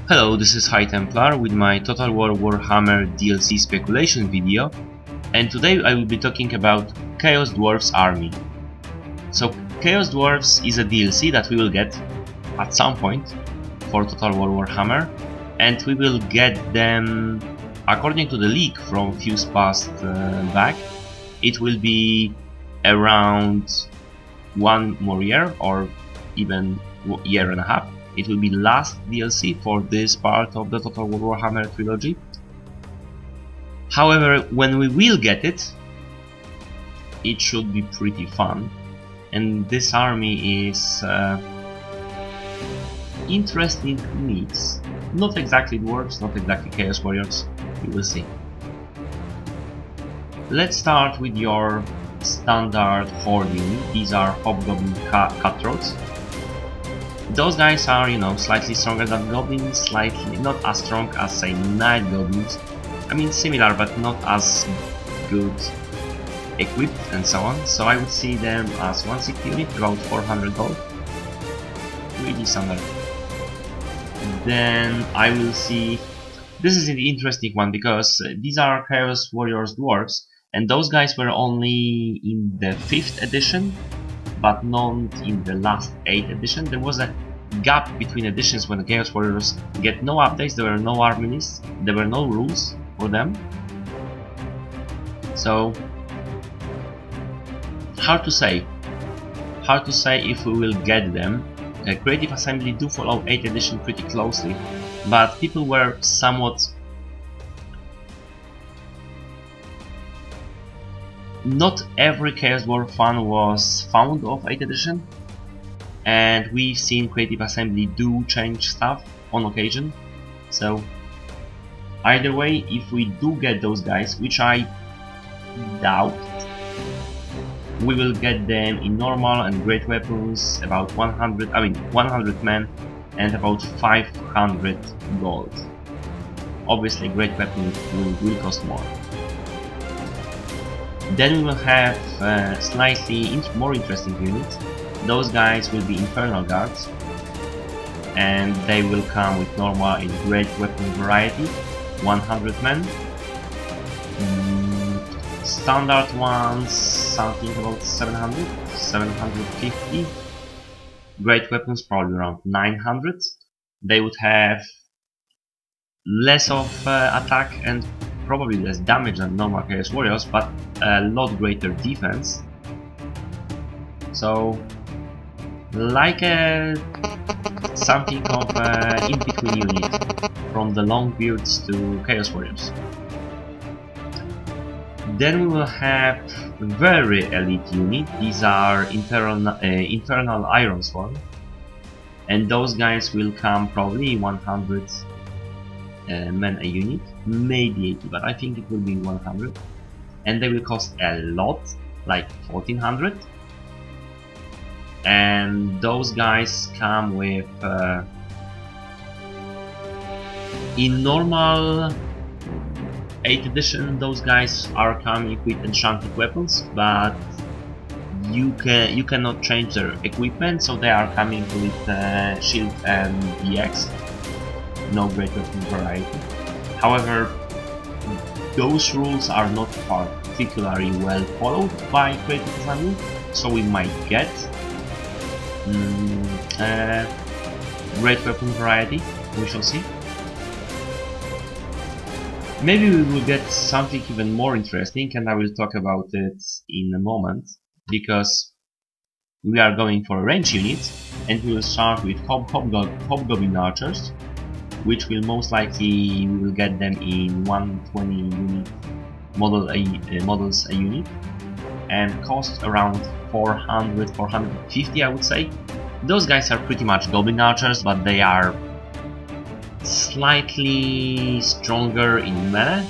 Hello, this is High Templar with my Total War Warhammer DLC speculation video, and today I will be talking about Chaos Dwarfs Army. So Chaos Dwarfs is a DLC that we will get at some point for Total War Warhammer, and we will get them, according to the leak from Fuse Past back, it will be around 1 more year or even year and a half. It will be last DLC for this part of the Total War Warhammer trilogy. However, when we will get it, it should be pretty fun. And this army is interesting needs. Not exactly dwarves, not exactly chaos warriors, you will see. Let's start with your standard horde unit. These are Hobgoblin Cutthroats. Those guys are, slightly stronger than goblins, slightly not as strong as, say, night goblins. I mean, similar, but not as good equipped and so on. So I would see them as 160 unit, about 400 gold. Really standard. Then I will see. This is an interesting one because these are Chaos Warriors dwarves, and those guys were only in the 5th edition, but not in the last 8th edition. There was a gap between editions when the Chaos Warriors get no updates, there were no army lists, there were no rules for them. So, hard to say if we will get them. Creative Assembly do follow 8th edition pretty closely, but people were somewhat... Not every Chaos War fan was fond of 8th edition, and we've seen Creative Assembly do change stuff on occasion. So either way, if we do get those guys, which I doubt, we will get them in normal and great weapons, about 100 men and about 500 gold. Obviously great weapons will cost more. Then we will have slightly more interesting units. Those guys will be Infernal Guards, and they will come with normal and great weapon variety, 100 men. Standard ones, something about 700, 750. Great weapons, probably around 900. They would have less of attack and probably less damage than normal Chaos Warriors, but a lot greater defense. So, like something of in-between unit from the Longbeards to Chaos Warriors. Then we will have very elite unit. These are Infernal Ironsworn, and those guys will come probably 100 men a unit, maybe 80, but I think it will be 100, and they will cost a lot, like 1400. And those guys come with in normal 8th edition, those guys are coming with enchanted weapons, but you cannot change their equipment, so they are coming with shield and DX. No great weapon variety. However, those rules are not particularly well followed by Creative Assembly, so we might get great weapon variety. We shall see. Maybe we will get something even more interesting, and I will talk about it in a moment, because we are going for a range unit, and we will start with Hobgoblin Archers, which will most likely we will get them in 120 unit models a unit, and cost around 400, 450, I would say. Those guys are pretty much Goblin Archers, but they are slightly stronger in melee,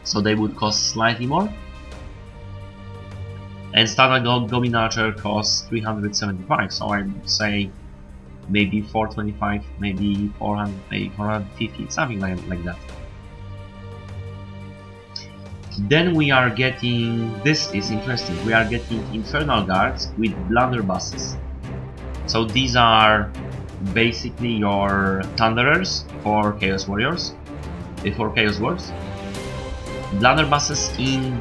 so they would cost slightly more. And standard Goblin Archer costs 375, so I would say maybe 425, maybe 400, maybe 450, something like that. Then we are getting, this is interesting, we are getting Infernal Guards with Blunderbusses. So these are basically your Thunderers for Chaos Warriors, for Chaos Dwarfs. Blunderbusses in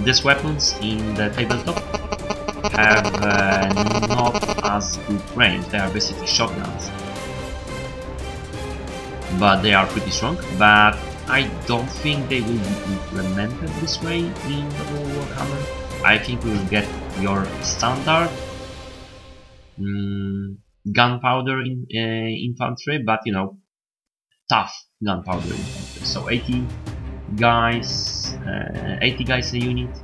these weapons in the tabletop have not as good range. They are basically shotguns, but they are pretty strong. But I don't think they will be implemented this way in the Warhammer. I think we will get your standard gunpowder infantry, but you know, tough gunpowder infantry. So 80 guys a unit,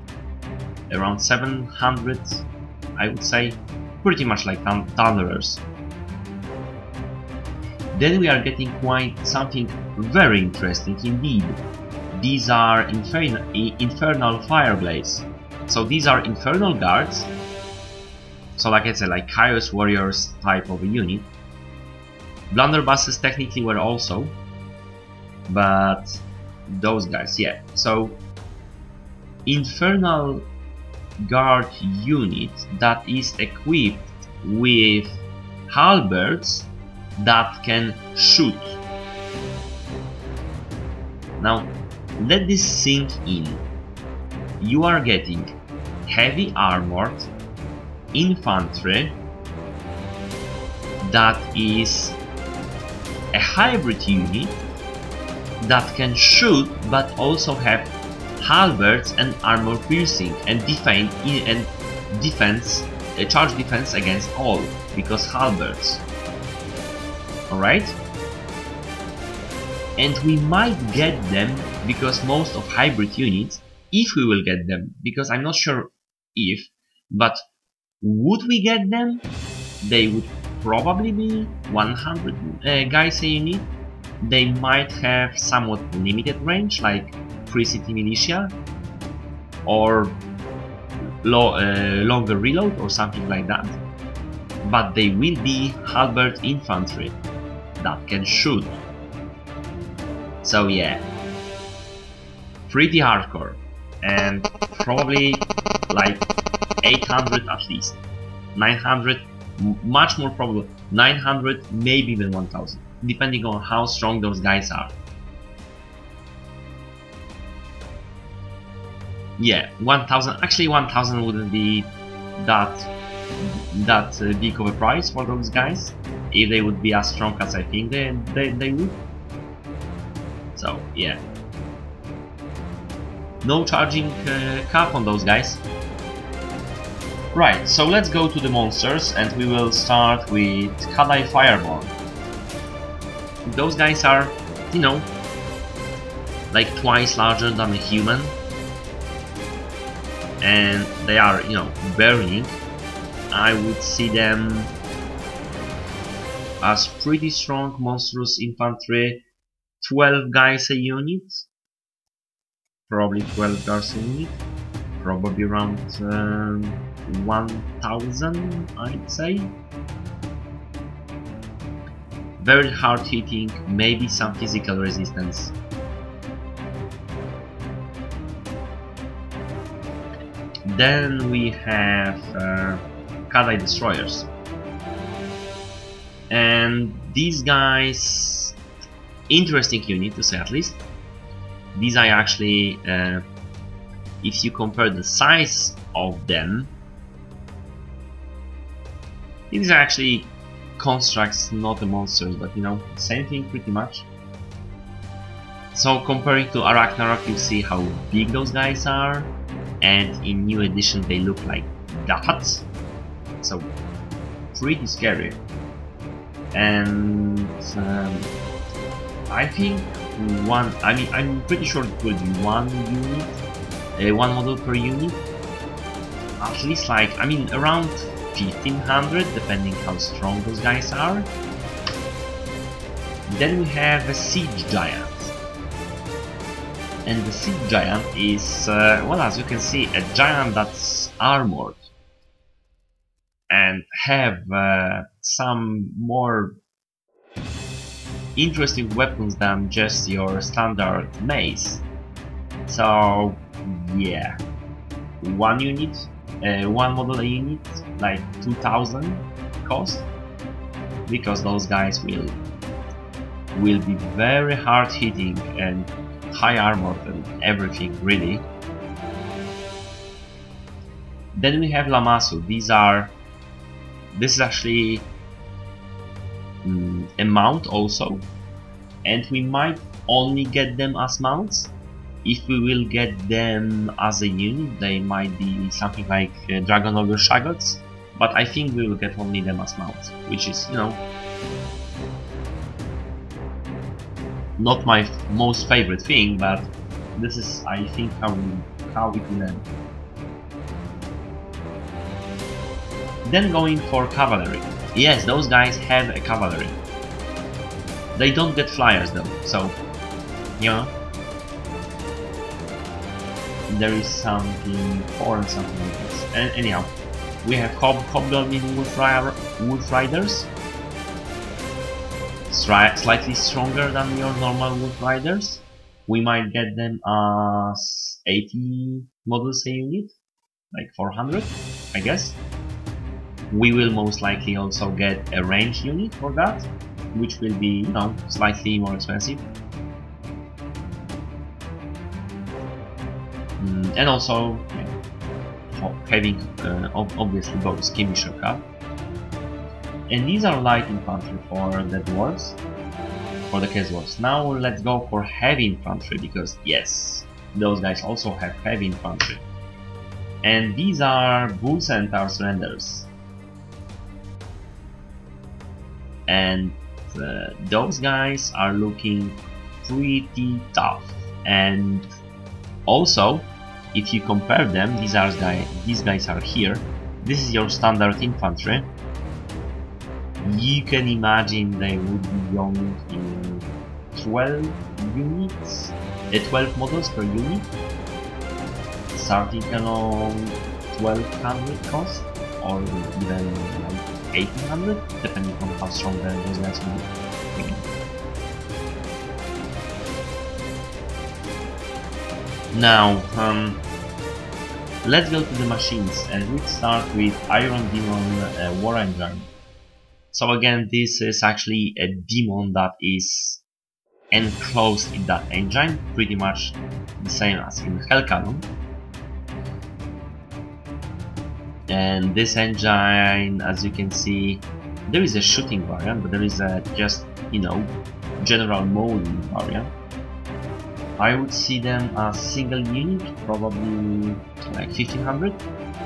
around 700, I would say, pretty much like Thunderers. Then we are getting quite something very interesting indeed. These are Infernal Fireblades. So these are Infernal Guards. So like I said, like Chaos Warriors type of a unit. Blunderbusses technically were also, but those guys, yeah. So Infernal Guard unit that is equipped with halberds that can shoot. Now let this sink in. You are getting heavy armored infantry that is a hybrid unit that can shoot but also have halberds and armor piercing and charge defense against all, because halberds. Alright? And we might get them, because most of hybrid units, if we will get them, because I'm not sure if, but would we get them? They would probably be 100 guys a unit. They might have somewhat limited range, like Pre-City Militia, or longer reload or something like that. But they will be halberd infantry that can shoot. So yeah, pretty hardcore, and probably like 800 at least, 900, much more probable, 900, maybe even 1000, depending on how strong those guys are. Yeah, 1000, actually 1000 wouldn't be that big of a price for those guys, if they would be as strong as I think they would. So yeah, no charging cap on those guys. Right, so let's go to the monsters, and we will start with Kadai Fireborn. Those guys are, you know, like twice larger than a human, and they are, you know, burning. I would see them as pretty strong monstrous infantry, 12 guys a unit, probably 12 guys a unit, probably around 1000, I'd say. Very hard hitting, maybe some physical resistance. Then we have Kadai Destroyers, and these guys, interesting unit to say at least. These are actually, if you compare the size of them, these are actually constructs, not the monsters, but you know, same thing pretty much. So comparing to Arachnarok, you see how big those guys are, and in new edition they look like that. So pretty scary. And I think I'm pretty sure it will be one unit, one model per unit, at least, like, I mean, around 1500, depending how strong those guys are. Then we have a Siege Giant, and the Siege Giant is, well, as you can see, a giant that's armored and have some more interesting weapons than just your standard mace. So yeah, one unit, one model a unit, like 2000 cost, because those guys will be very hard hitting and high armor and everything really. Then we have Lammasu. This is actually a mount also, and we might only get them as mounts. If we will get them as a unit, they might be something like Dragon Ogre Shaggots, but I think we will get only them as mounts, which is, you know, not my most favorite thing, but this is, I think, how it will end. Then going for cavalry. Yes, those guys have a cavalry. They don't get flyers though, so, you know, there is something foreign, something like this. And anyhow, we have Hobgoblin Wolf Riders, slightly stronger than your normal Wolf Riders. We might get them as 80 models a unit, like 400, I guess. We will most likely also get a range unit for that, which will be, you know, slightly more expensive. And also, yeah, having obviously both Skirmisher Cup. And these are light infantry for the dwarves, for the Chaos Dwarves. Now let's go for heavy infantry, because yes, those guys also have heavy infantry. And these are Bull Centaur Surrenders. And those guys are looking pretty tough. And also, if you compare them, these guys are here. This is your standard infantry. You can imagine they would be going in 12 units, 12 models per unit, starting around 1200 cost, or even like 1800, depending on how strong those guys will be. Now, let's go to the machines, and let's start with Iron Demon War Engine. So again, this is actually a demon that is enclosed in that engine, pretty much the same as in Hell Cannon. And this engine, as you can see, there is a shooting variant, but there is a just, you know, general mowing variant. I would see them as single unit, probably like 1500,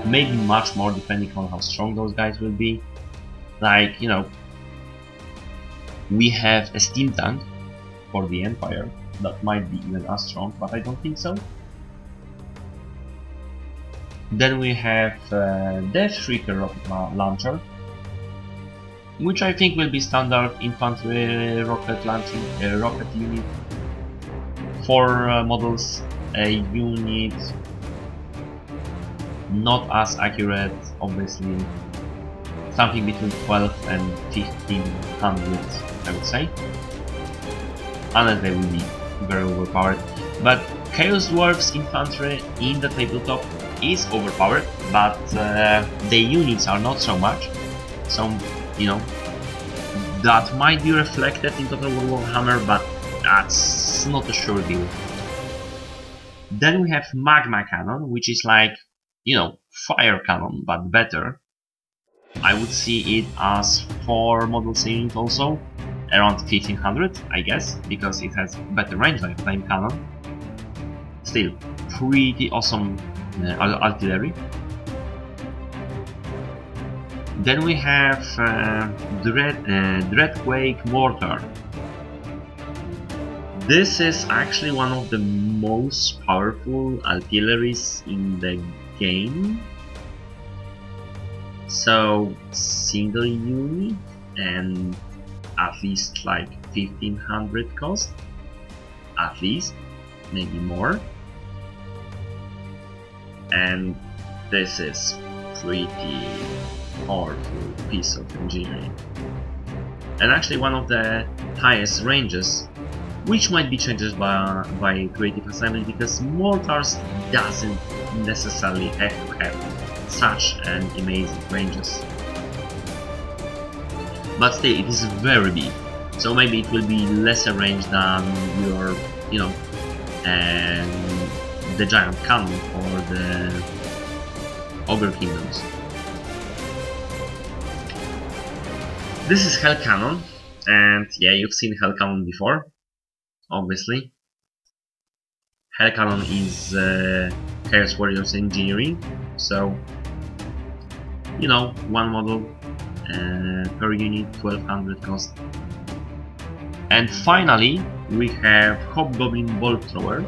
maybe much more depending on how strong those guys will be. Like, you know, we have a steam tank for the Empire that might be even as strong, but I don't think so. Then we have Death Shrieker rocket launcher, which I think will be standard infantry rocket launching rocket unit. 4 models a unit, not as accurate, obviously, something between 12 and 1500, I would say, unless they will be very overpowered. But Chaos Dwarfs infantry in the tabletop is overpowered, but the units are not so much, so, you know, that might be reflected in Total War Warhammer, but that's not a sure deal. Then we have Magma Cannon, which is like, you know, fire cannon, but better. I would see it as 4 models in it also, around 1500, I guess, because it has better range than Flame Cannon. Still, pretty awesome artillery. Then we have Dreadquake Mortar. This is actually one of the most powerful artilleries in the game. So, single unit and at least like 1500 cost. At least, maybe more. And this is pretty powerful piece of engineering. And actually one of the highest ranges, which might be changed by Creative Assembly, because Mortars doesn't necessarily have to have such an amazing ranges. but still it is very big. So maybe it will be lesser range than your, you know, the giant cannon or the Ogre Kingdoms. This is Hell Cannon, and yeah, you've seen Hell Cannon before, obviously. Hell Cannon is Chaos Warriors Engineering, so, you know, one model per unit, 1200 cost. And finally, we have Hobgoblin Bolt Thrower,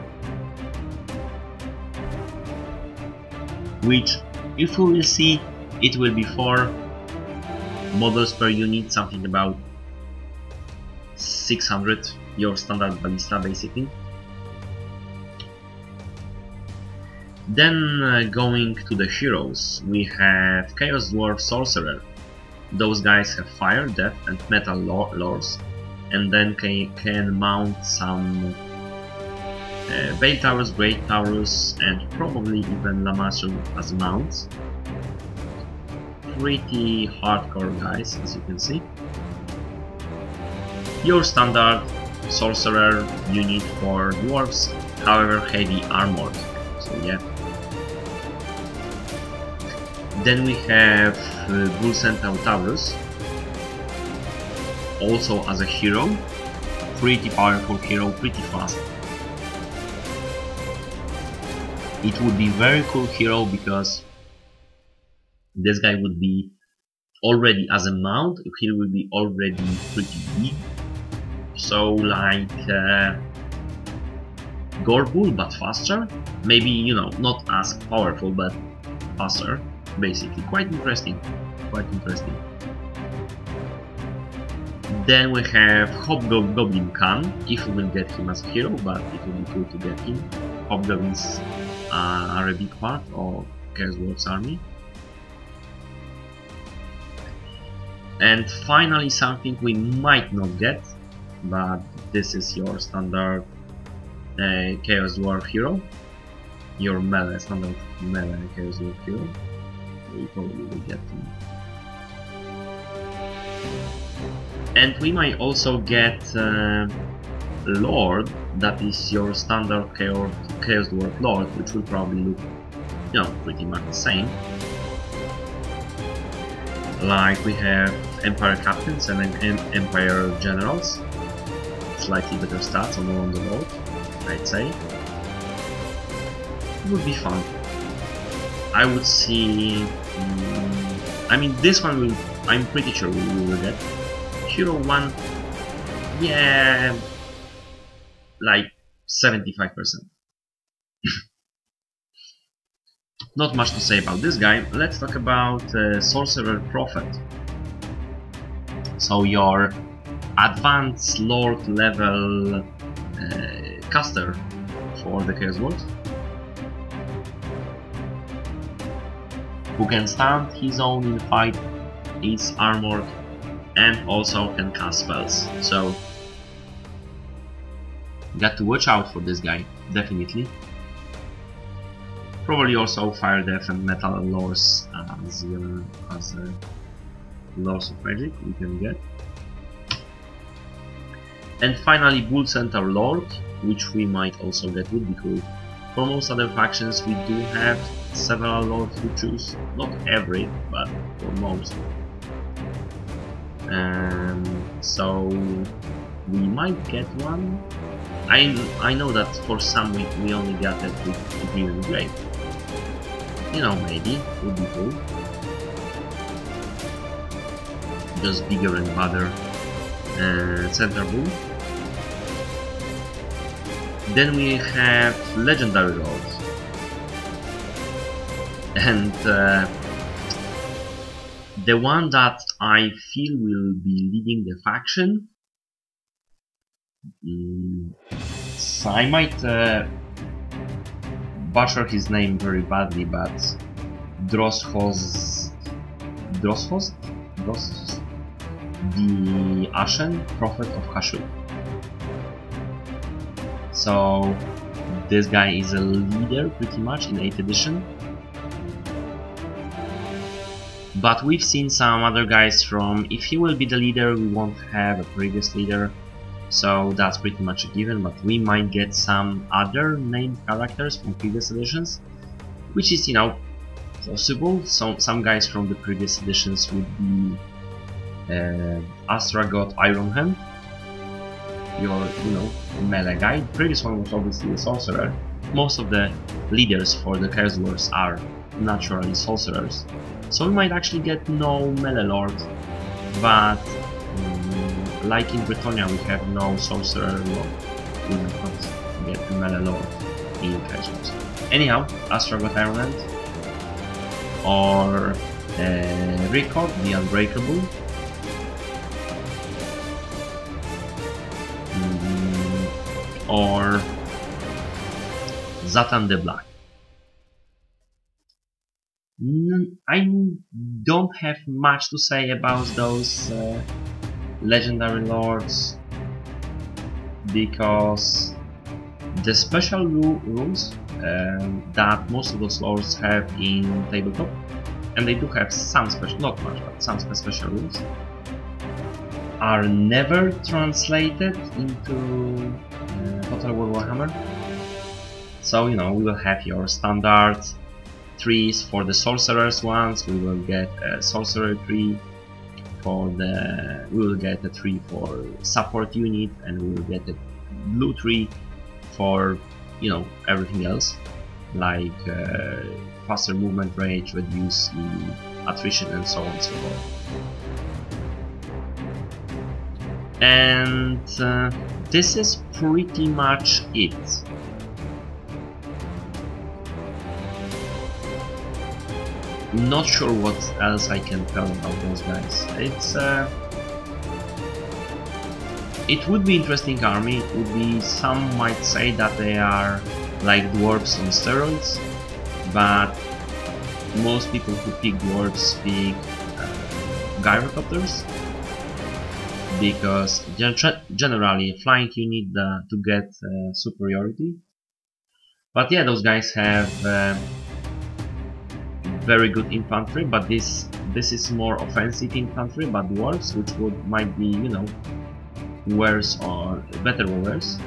which, if we will see, it will be 4 models per unit, something about 600, your standard ballista basically. Then going to the heroes, we have Chaos Dwarf Sorcerer. Those guys have fire, death and metal lores, and then can mount some Bale Taurus, Great Taurus, and probably even Lamassu as mounts. Pretty hardcore guys, as you can see. Your standard sorcerer unit for dwarves, however heavy armored, so yeah. Then we have Bull Centaur Taurus, also as a hero, pretty powerful hero, pretty fast. It would be very cool hero because this guy would be already as a mount, he will be already pretty big. So like Gorebull but faster, maybe, you know, not as powerful but faster, basically. Quite interesting, quite interesting. Then we have Hobgoblin Khan, if we will get him as a hero, but it will be cool to get him. Hobgoblins are a big part of Chaos Dwarfs army. And finally something we might not get, but this is your standard Chaos Dwarf hero, your melee, standard melee Chaos Dwarf hero. We probably will get him. And we might also get Lord, that is your standard Chaos Dwarf Lord, which will probably look, you know, pretty much the same. Like we have Empire Captains and Empire Generals, slightly better stats on the Lord, I'd say. It would be fun. I would see. I mean, this one will. I'm pretty sure we will get. Hero 1, yeah, like 75%. Not much to say about this guy. Let's talk about Sorcerer Prophet. So your advanced Lord level caster for the Chaos Dwarfs, who can stand his own in fight, is armored, and also can cast spells. So got to watch out for this guy, definitely. Probably also fire, death and metal lores as lores of magic we can get. And finally Bull Centaur Lord, which we might also get, would be cool. For most other factions we do have several lords to choose, not every, but for most. So we might get one. I know that for some we only got it with Green Grave. You know, maybe would be cool. Just bigger and badder Centaur Bull. Then we have Legendary Lords, and the one that I feel will be leading the faction. So I might butcher his name very badly, but Droshost, the Ashen Prophet of Kashuk. So this guy is a leader pretty much in 8th edition. But we've seen some other guys from, if he will be the leader, we won't have a previous leader, so that's pretty much a given, but we might get some other named characters from previous editions, which is, you know, possible. Some guys from the previous editions would be Astragot Ironhand, your, you know, melee guy. The previous one was obviously a sorcerer. Most of the leaders for the Chaos Dwarfs are naturally sorcerers, so we might actually get no melee lord, but like in Bretonnia we have no sorcerer lord, we might not get a melee lord in Chaos Dwarfs. Anyhow, Astragot Ironhand or Rickard the Unbreakable, or Zatan the Black. I don't have much to say about those legendary lords, because the special rules that most of those lords have in tabletop, and they do have some special, not much, but some special rules, are never translated into Total War Warhammer. So, you know, we will have your standard trees for the sorcerers ones, we will get a sorcerer tree for the, we will get a tree for support unit, and we will get a blue tree for, you know, everything else, like faster movement rate, reduce attrition, and so on and so forth. And this is pretty much it. Not sure what else I can tell about those guys. It would be interesting army. It would be, some might say that they are like dwarves on steroids, but most people who pick dwarves pick gyrocopters, because generally flying you need to get superiority. But yeah, those guys have very good infantry, but this is more offensive infantry, but dwarves, which might be, you know, worse or better or worse.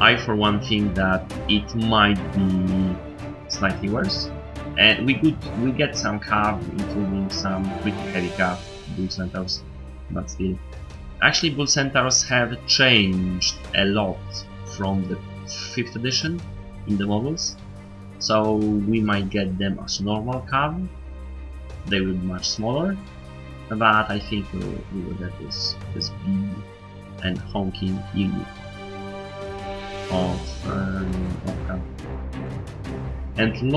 I for one think that it might be slightly worse, and we get some cav, including some pretty heavy cav bull centaurs, but still. Actually, bull centaurs have changed a lot from the 5th edition in the models. So we might get them as normal cav. They will be much smaller, but I think we will get this big and honking unit of cav. And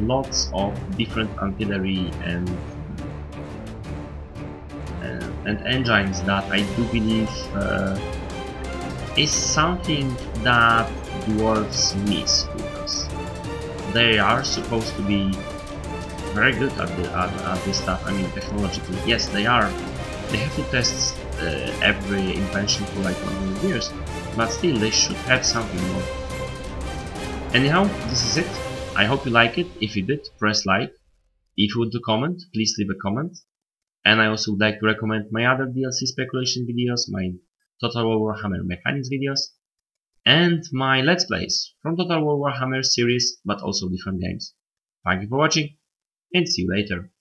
lots of different artillery and engines that I do believe is something that dwarves miss, because they are supposed to be very good at this stuff. I mean, technologically, yes, they are. They have to test every invention for like 100 years, but still, they should have something more. Anyhow, this is it. I hope you like it. If you did, press like. If you want to comment, please leave a comment. And I also would like to recommend my other DLC speculation videos, my Total War Warhammer mechanics videos, and my Let's Plays from Total War Warhammer series, but also different games. Thank you for watching, and see you later.